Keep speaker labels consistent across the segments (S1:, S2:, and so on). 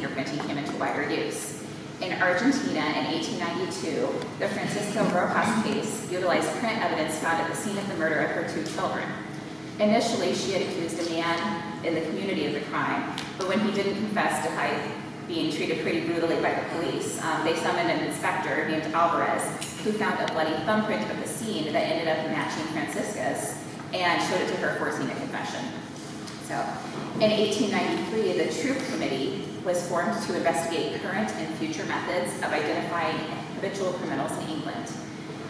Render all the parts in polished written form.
S1: fingerprinting came into wider use. In Argentina in 1892, the Francisco Rojas case utilized print evidence found at the scene of the murder of her 2 children. Initially, she had accused a man in the community of the crime, but when he didn't confess despite being treated pretty brutally by the police, they summoned an inspector named Alvarez, who found a bloody thumbprint of the scene that ended up matching Francisca's and showed it to her, forcing a confession. So, in 1893, the Troop Committee was formed to investigate current and future methods of identifying habitual criminals in England.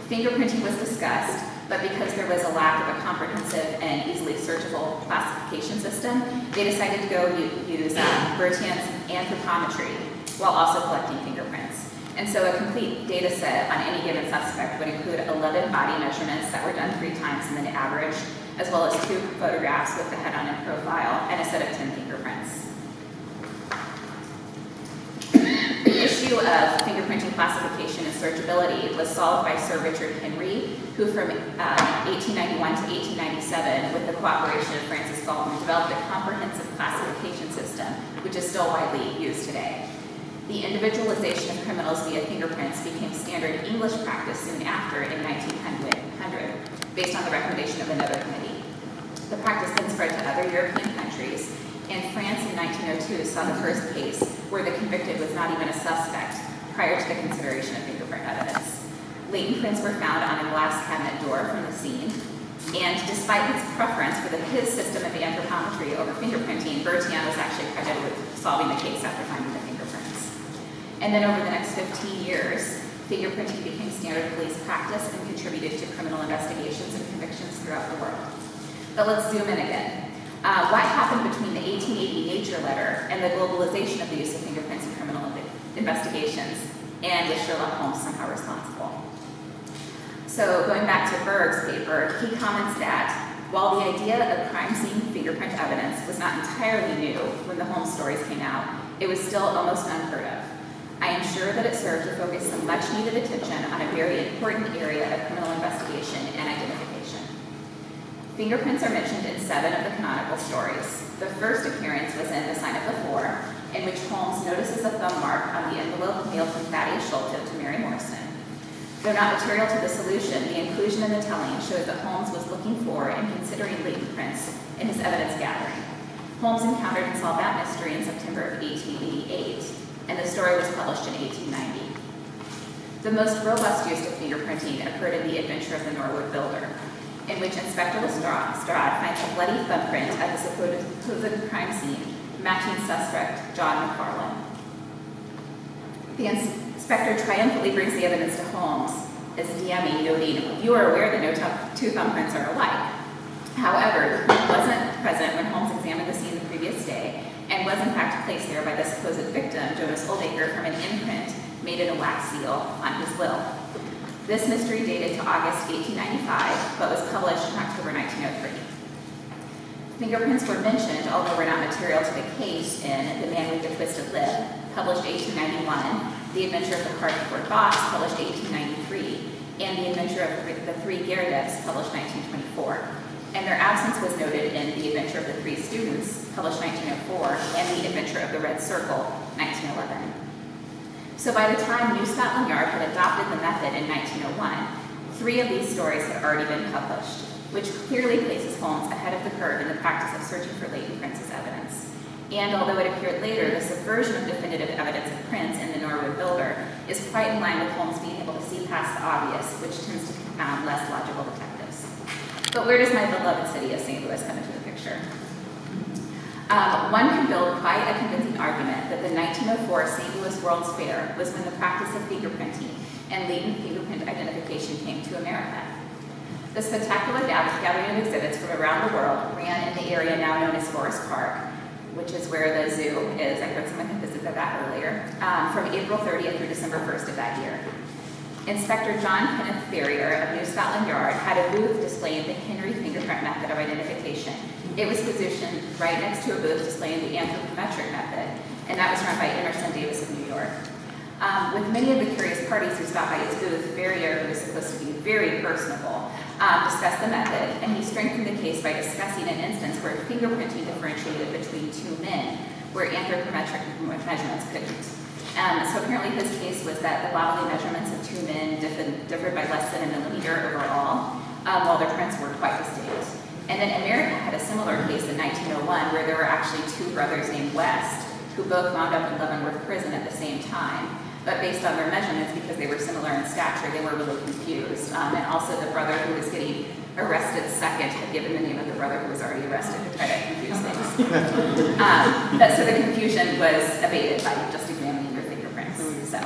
S1: Fingerprinting was discussed, but because there was a lack of a comprehensive and easily searchable classification system, they decided to go use Bertien's anthropometry while also collecting fingerprints. And so a complete data set on any given suspect would include 11 body measurements that were done 3 times and then averaged, as well as 2 photographs with the head on in profile and a set of 10 fingerprints. The issue of fingerprinting classification and searchability was solved by Sir Richard Henry, who from 1891 to 1897, with the cooperation of Francis Galton, developed a comprehensive classification system, which is still widely used today. The individualization of criminals via fingerprints became standard English practice soon after in 1900, based on the recommendation of another committee. The practice then spread to other European countries, and France in 1902 saw the first case where the convicted was not even a suspect prior to the consideration of fingerprint evidence. Latent prints were found on a glass cabinet door from the scene, and despite his preference for his system of anthropometry over fingerprinting, Bertien was actually credited with solving the case after finding the fingerprints. And then over the next 15 years, fingerprinting became standard police practice and contributed to criminal investigations and convictions throughout the world. But let's zoom in again. What happened between the 1880 Nature letter and the globalization of the use of fingerprints in criminal investigations, and is Sherlock Holmes somehow responsible? So going back to Berg's paper, he comments that while the idea of crime scene fingerprint evidence was not entirely new when the Holmes stories came out, it was still almost unheard of. I am sure that it served to focus some much needed attention on a very important area of criminal investigation and identification. Fingerprints are mentioned in 7 of the canonical stories. The first appearance was in The Sign of the Four, in which Holmes notices a thumb mark on the envelope mailed from Thaddeus Schulte to Mary Morrison. Though not material to the solution, the inclusion in the telling shows that Holmes was looking for and considering latent prints in his evidence gathering. Holmes encountered and solved that mystery in September of 1888, and the story was published in 1890. The most robust use of fingerprinting occurred in The Adventure of the Norwood Builder, in which Inspector Lestrade finds a bloody thumbprint at the supposed crime scene, matching suspect John McFarlane. The inspector triumphantly brings the evidence to Holmes, as DMing, noting, "You are aware that no 2 thumbprints are alike." However, he wasn't present when Holmes examined the scene the previous day, and was in fact placed there by the supposed victim, Jonas Oldacre, from an imprint made in a wax seal on his will. This mystery dated to August 1895, but was published in October 1903. Fingerprints were mentioned, although were not material to the case, in The Man with the Twisted Lip, published 1891, The Adventure of the Cardboard Box, published 1893, and The Adventure of the 3 Gerdeps, published 1924. And their absence was noted in The Adventure of the 3 Students, published 1904, and The Adventure of the Red Circle, 1911. So by the time New Scotland Yard had adopted the method in 1901, 3 of these stories had already been published, which clearly places Holmes ahead of the curve in the practice of searching for latent prints as evidence. And although it appeared later, the subversion of definitive evidence of prints in the Norwood Builder is quite in line with Holmes being able to see past the obvious, which tends to confound less logical detectives. But where does my beloved city of St. Louis come into the picture? One can build quite a convincing argument that the 1904 St. Louis World's Fair was when the practice of fingerprinting and latent fingerprint identification came to America. The spectacular gathering of exhibits from around the world ran in the area now known as Forest Park, which is where the zoo is. I heard someone had visited that earlier, from April 30th through December 1st of that year. Inspector John Kenneth Ferrier of New Scotland Yard had a booth displaying the Henry fingerprint method of identification. It was positioned right next to a booth displaying the anthropometric method, and that was run by Emerson Davis of New York. With many of the curious parties who stopped by his booth, Ferrier, who was supposed to be very personable, discussed the method, and he strengthened the case by discussing an instance where fingerprinting differentiated between 2 men where anthropometric measurements couldn't. So apparently his case was that the bodily measurements of two men differed by less than a millimeter overall, while their prints were quite distinct. And then America had a similar case in 1901 where there were actually two brothers named West who both wound up in Leavenworth prison at the same time. But based on their measurements, because they were similar in stature, they were really confused. And also the brother who was getting arrested second had given the name of the brother who was already arrested to try to confuse things. So the confusion was abated by just examining your fingerprints. So.